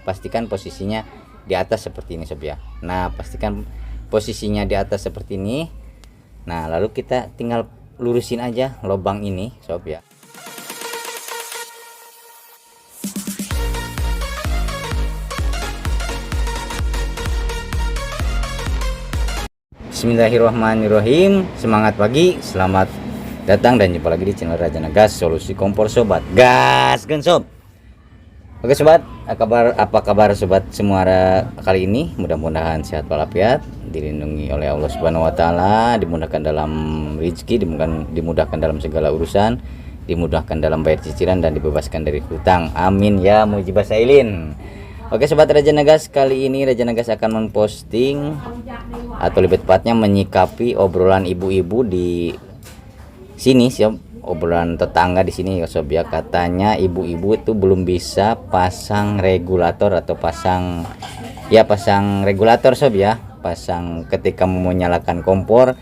pastikan posisinya di atas seperti ini sob ya. Nah pastikan posisinya di atas seperti ini. Nah lalu kita tinggal lurusin aja lubang ini sob ya. Bismillahirrahmanirrahim. Semangat pagi, selamat datang dan jumpa lagi di channel Raja Nagas Solusi Kompor sobat. Gas kan sob. Oke sobat, apa kabar sobat semua kali ini? Mudah-mudahan sehat walafiat, dilindungi oleh Allah Subhanahu wa taala, dimudahkan dalam rezeki, dimudahkan dalam segala urusan, dimudahkan dalam bayar cicilan dan dibebaskan dari hutang. Amin ya mujibah sailin. Oke sobat Raja Nagas, kali ini Raja Nagas akan memposting atau lebih tepatnya menyikapi obrolan ibu-ibu di sini sob, obrolan tetangga di sini ya sob ya. Katanya ibu-ibu itu belum bisa pasang regulator atau pasang regulator sob ya. Pasang ketika mau menyalakan kompor,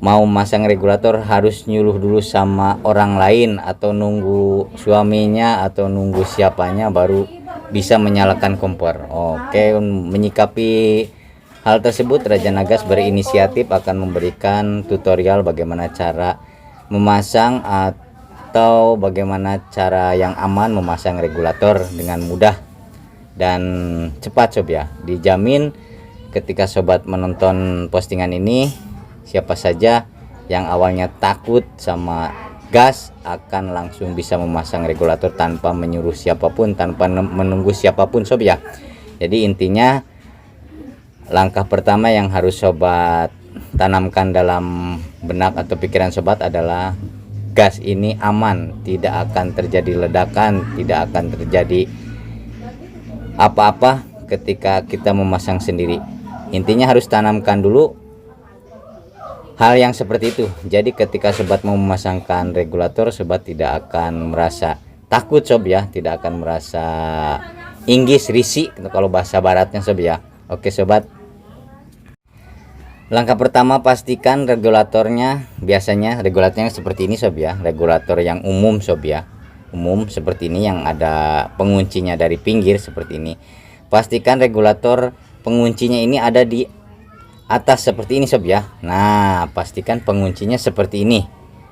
mau masang regulator harus nyuluh dulu sama orang lain atau nunggu suaminya atau nunggu siapanya baru bisa menyalakan kompor. Oke, menyikapi hal tersebut Raja Nagas berinisiatif akan memberikan tutorial bagaimana cara memasang atau bagaimana cara yang aman memasang regulator dengan mudah dan cepat sob ya. Dijamin ketika sobat menonton postingan ini, siapa saja yang awalnya takut sama gas akan langsung bisa memasang regulator tanpa menyuruh siapapun, tanpa menunggu siapapun sob ya. Jadi intinya langkah pertama yang harus sobat tanamkan dalam benak atau pikiran sobat adalah gas ini aman, tidak akan terjadi ledakan, tidak akan terjadi apa-apa ketika kita memasang sendiri. Intinya harus tanamkan dulu hal yang seperti itu. Jadi ketika sobat mau memasangkan regulator, sobat tidak akan merasa takut sob ya, tidak akan merasa inggis, risih kalau bahasa baratnya sob ya. Oke sobat, langkah pertama pastikan regulatornya, biasanya regulatornya seperti ini sob ya, regulator yang umum sob ya, umum seperti ini yang ada penguncinya dari pinggir seperti ini. Pastikan regulator penguncinya ini ada di atas seperti ini sob ya. Nah pastikan penguncinya seperti ini.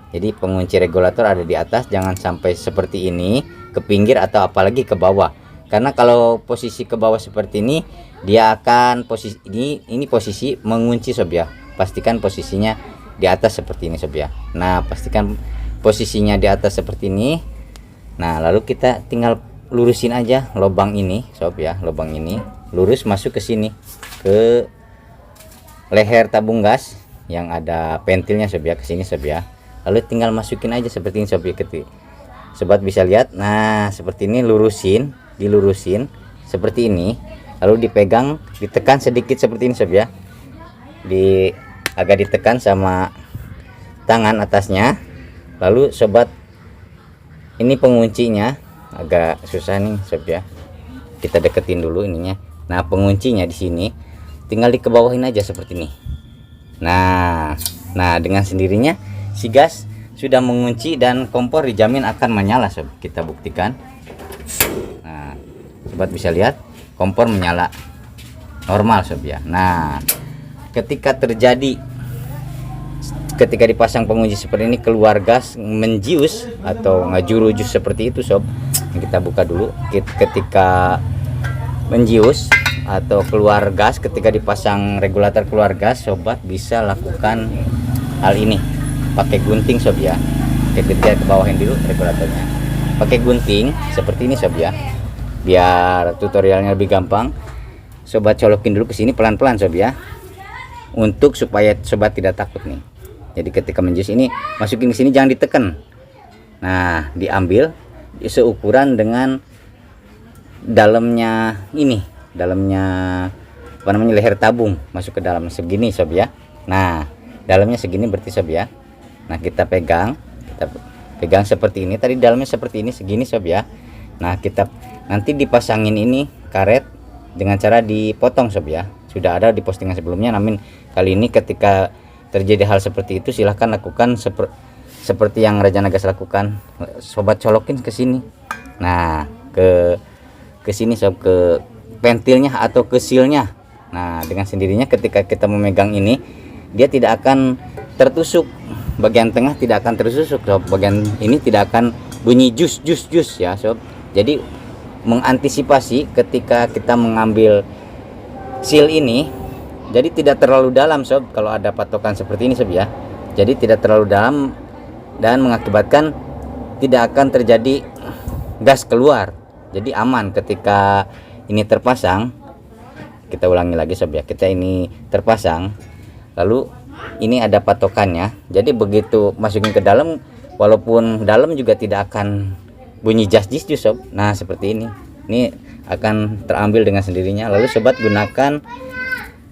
Jadi pengunci regulator ada di atas, jangan sampai seperti ini ke pinggir atau apalagi ke bawah. Karena kalau posisi ke bawah seperti ini, dia akan posisi ini posisi mengunci sob ya. Pastikan posisinya di atas seperti ini sob ya. Nah pastikan posisinya di atas seperti ini. Nah lalu kita tinggal lurusin aja lubang ini sob ya, lubang ini lurus masuk ke sini, ke leher tabung gas yang ada pentilnya sob ya, ke sini sob ya. Lalu tinggal masukin aja seperti ini sob ya. Sobat bisa lihat, nah seperti ini, dilurusin seperti ini, lalu dipegang, ditekan sedikit seperti ini sob ya. Agak ditekan sama tangan atasnya. Lalu sobat, ini penguncinya agak susah nih sob ya, kita deketin dulu ininya. Nah penguncinya di sini tinggal dikebawahin aja seperti ini. Nah dengan sendirinya si gas sudah mengunci dan kompor dijamin akan menyala sob. Kita buktikan. Nah sobat bisa lihat kompor menyala normal sob ya. Nah ketika dipasang pengunci seperti ini keluar gas menjius atau ngajurujus seperti itu sob, kita buka dulu. Ketika menjius atau keluar gas, ketika dipasang regulator keluar gas, sobat bisa lakukan hal ini pakai gunting sob ya. Kita ke bawahin dulu regulatornya pakai gunting seperti ini sob ya, biar tutorialnya lebih gampang. Sobat colokin dulu ke sini pelan-pelan sob ya, untuk supaya sobat tidak takut nih. Jadi ketika menjus ini masukin ke sini, jangan ditekan. Nah diambil seukuran dengan dalamnya ini, dalamnya leher tabung masuk ke dalam segini sob ya. Nah dalamnya segini berarti sob ya. Nah kita pegang seperti ini, tadi dalamnya seperti ini segini sob ya. Nah kita nanti dipasangin ini karet dengan cara dipotong sob ya. Sudah ada di postingan sebelumnya, namun kali ini ketika terjadi hal seperti itu silahkan lakukan seperti yang Raja Nagas lakukan. Sobat colokin ke sini, nah ke ke sini sob, ke ventilnya atau ke sealnya. Nah dengan sendirinya ketika kita memegang ini dia tidak akan tertusuk, bagian tengah tidak akan tertusuk sob, bagian ini tidak akan bunyi jus ya sob. Jadi mengantisipasi ketika kita mengambil seal ini, jadi tidak terlalu dalam sob kalau ada patokan seperti ini sob ya. Jadi tidak terlalu dalam dan mengakibatkan tidak akan terjadi gas keluar. Jadi aman ketika ini terpasang. Kita ulangi lagi sob ya, kita ini terpasang lalu ini ada patokannya, jadi begitu masukin ke dalam walaupun dalam juga tidak akan bunyi jas sob. Nah seperti ini akan terambil dengan sendirinya. Lalu sobat gunakan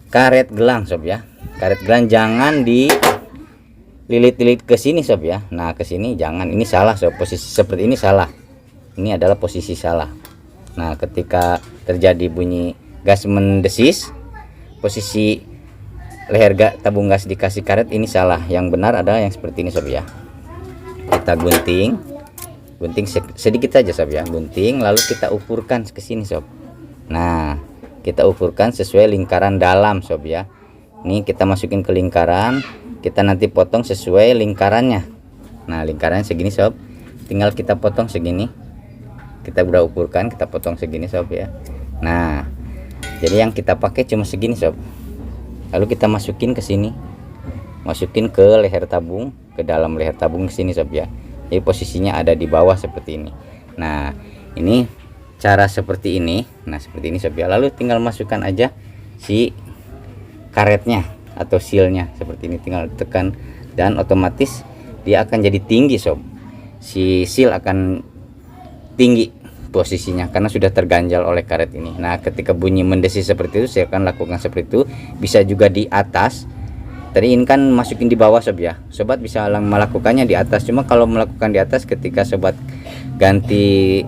karet gelang sob ya, karet gelang jangan dililit-lilit ke sini sob ya. Nah ke sini jangan, ini salah sob, posisi seperti ini salah, ini adalah posisi salah. Nah ketika terjadi bunyi gas mendesis, posisi leher tabung gas dikasih karet ini salah, yang benar adalah yang seperti ini sob ya. Kita gunting sedikit saja sob ya, gunting lalu kita ukurkan ke sini sob. Nah kita ukurkan sesuai lingkaran dalam sob ya. Ini kita masukin ke lingkaran, kita nanti potong sesuai lingkarannya. Nah lingkarannya segini sob, tinggal kita potong segini, kita udah ukurkan, kita potong segini sob ya. Nah jadi yang kita pakai cuma segini sob. Lalu kita masukin ke sini, masukin ke leher tabung, ke dalam leher tabung ke sini sob ya. Jadi posisinya ada di bawah seperti ini. Nah ini cara seperti ini. Nah seperti ini sob ya. Lalu tinggal masukkan aja si karetnya atau sealnya seperti ini, tinggal tekan dan otomatis dia akan jadi tinggi sob. Si seal akan tinggi posisinya karena sudah terganjal oleh karet ini. Nah ketika bunyi mendesis seperti itu saya akan lakukan seperti itu. Bisa juga di atas, tadi ini kan masukin di bawah sob ya, sobat bisa melakukannya di atas. Cuma kalau melakukan di atas ketika sobat ganti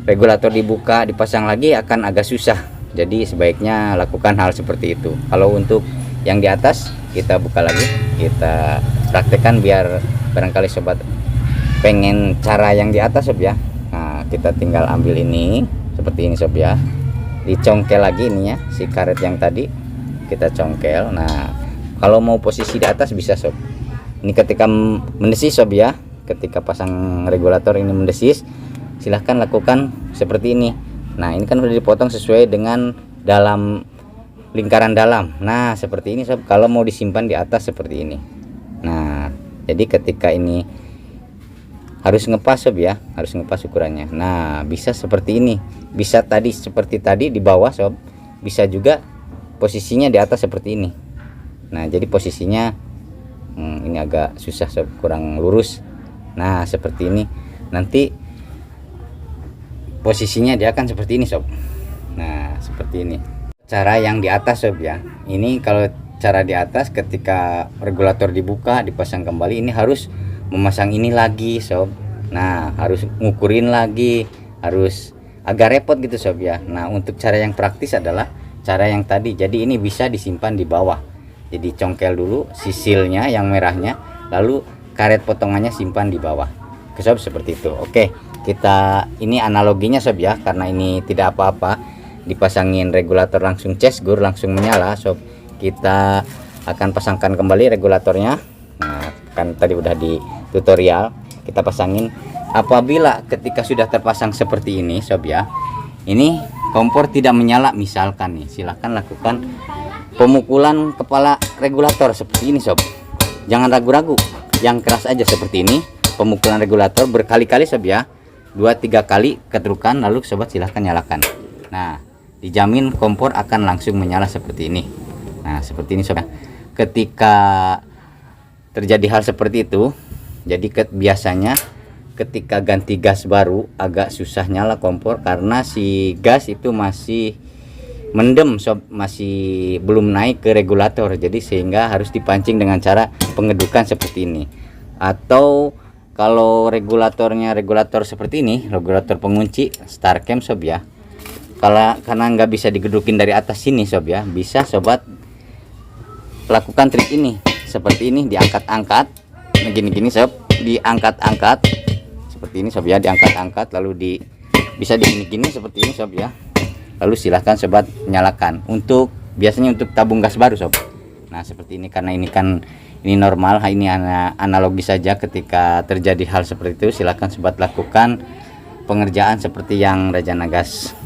regulator dibuka dipasang lagi akan agak susah. Jadi sebaiknya lakukan hal seperti itu. Kalau untuk yang di atas kita buka lagi, kita praktekkan biar barangkali sobat pengen cara yang di atas sob ya. Nah kita tinggal ambil ini seperti ini sob ya, dicongkel lagi ininya si karet yang tadi kita congkel. Nah kalau mau posisi di atas bisa sob. Ini ketika mendesis sob ya, ketika pasang regulator ini mendesis silahkan lakukan seperti ini. Nah ini kan sudah dipotong sesuai dengan dalam lingkaran dalam. Nah seperti ini sob, kalau mau disimpan di atas seperti ini. Nah jadi ketika ini harus ngepas sob ya, harus ngepas ukurannya. Nah bisa seperti ini, bisa tadi seperti tadi di bawah sob, bisa juga posisinya di atas seperti ini. Nah jadi posisinya ini agak susah sob, kurang lurus. Nah seperti ini, nanti posisinya dia akan seperti ini sob. Nah seperti ini cara yang di atas sob ya. Ini kalau cara di atas ketika regulator dibuka dipasang kembali, ini harus memasang ini lagi sob. Nah harus ngukurin lagi, harus agak repot gitu sob ya. Nah untuk cara yang praktis adalah cara yang tadi. Jadi ini bisa disimpan di bawah, jadi congkel dulu sisilnya yang merahnya, lalu karet potongannya simpan di bawah ke sob, seperti itu. Oke, kita ini analoginya sob ya, karena ini tidak apa-apa dipasangin regulator langsung cesgur langsung menyala sob. Kita akan pasangkan kembali regulatornya. Nah kan tadi udah di tutorial, kita pasangin. Apabila ketika sudah terpasang seperti ini sob ya, ini kompor tidak menyala misalkan nih, silahkan lakukan pemukulan kepala regulator seperti ini sob. Jangan ragu-ragu, yang keras aja seperti ini. Pemukulan regulator berkali-kali sob ya, 2-3 kali keterukan, lalu sobat silahkan nyalakan. Nah dijamin kompor akan langsung menyala seperti ini. Nah seperti ini sob. Ketika terjadi hal seperti itu, jadi biasanya ketika ganti gas baru agak susah nyala kompor karena si gas itu masih mendem sob, masih belum naik ke regulator. Jadi sehingga harus dipancing dengan cara pengedukan seperti ini. Atau kalau regulator seperti ini, regulator pengunci Starcam sob ya, karena nggak bisa digedukin dari atas sini sob ya, bisa sobat lakukan trik ini seperti ini, diangkat-angkat gini sob, diangkat-angkat seperti ini sob ya, diangkat-angkat lalu bisa digini-gini seperti ini sob ya. Lalu silahkan sobat nyalakan. Biasanya untuk tabung gas baru sob. Nah seperti ini, karena ini kan ini normal, ini analogi saja. Ketika terjadi hal seperti itu silahkan sobat lakukan pengerjaan seperti yang Raja Nagas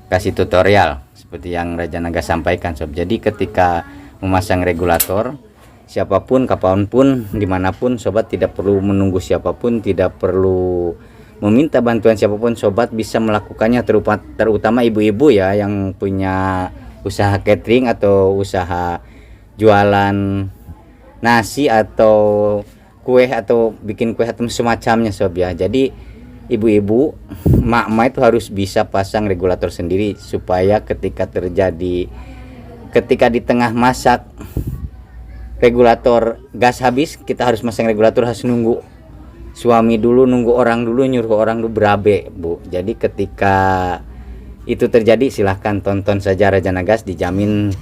kasih tutorial, seperti yang Raja Nagas sampaikan sob. Jadi ketika memasang regulator, siapapun, kapanpun, dimanapun, sobat tidak perlu menunggu siapapun, tidak perlu meminta bantuan siapapun, sobat bisa melakukannya. Terutama ibu-ibu ya yang punya usaha catering atau usaha jualan nasi atau kue atau bikin kue atau semacamnya sob ya. Jadi ibu-ibu, mak-mak itu harus bisa pasang regulator sendiri, supaya ketika di tengah masak regulator gas habis, kita harus masang regulator, harus nunggu suami dulu, nunggu orang dulu, nyuruh orang dulu, berabe bu. Jadi ketika itu terjadi silahkan tonton saja Raja Nagas, dijamin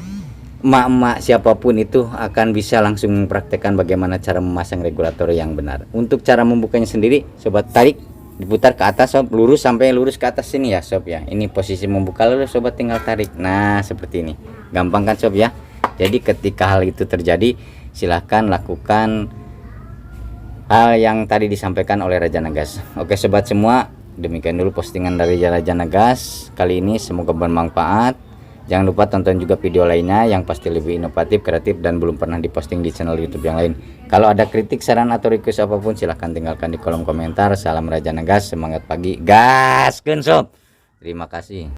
emak-emak siapapun itu akan bisa langsung mempraktekkan bagaimana cara memasang regulator yang benar. Untuk cara membukanya sendiri, sobat tarik, diputar ke atas sob, lurus sampai lurus ke atas sini ya sob ya. Ini posisi membuka, lalu sobat tinggal tarik. Nah seperti ini, gampang kan sob ya. Jadi ketika hal itu terjadi silahkan lakukan hal yang tadi disampaikan oleh Raja Nagas. Oke sobat semua, demikian dulu postingan dari Raja Nagas kali ini, semoga bermanfaat. Jangan lupa tonton juga video lainnya yang pasti lebih inovatif, kreatif, dan belum pernah diposting di channel YouTube yang lain. Kalau ada kritik, saran, atau request apapun silahkan tinggalkan di kolom komentar. Salam Raja Nagas, semangat pagi, gas sob. Terima kasih.